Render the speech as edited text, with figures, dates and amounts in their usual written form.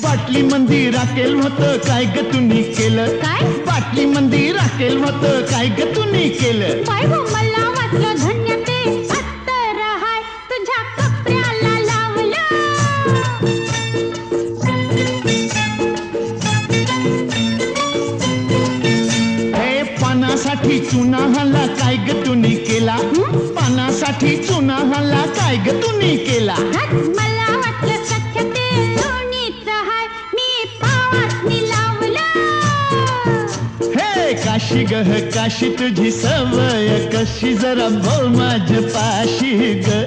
बाटली मंदी राखेल होतं काय ग तुम्ही केलं काय? बाटली मंदी राखेल होतं काय ग तुम्ही केलं बाय गो मला वाटलं धन्य ते अत्तर हाय तुझ्या कपड्याला लावलं हे पानासाठी चुना हल्ला काय ग तुम्ही केला पानासाठी चुना हल्ला काय ग तुम्ही केला मला वाटलं सख्य ते लोणीच हाय मी पावासनी लावलं हे काशी गह काशी तुझी सवय कशी जरा बोल माझ्या पाशी ग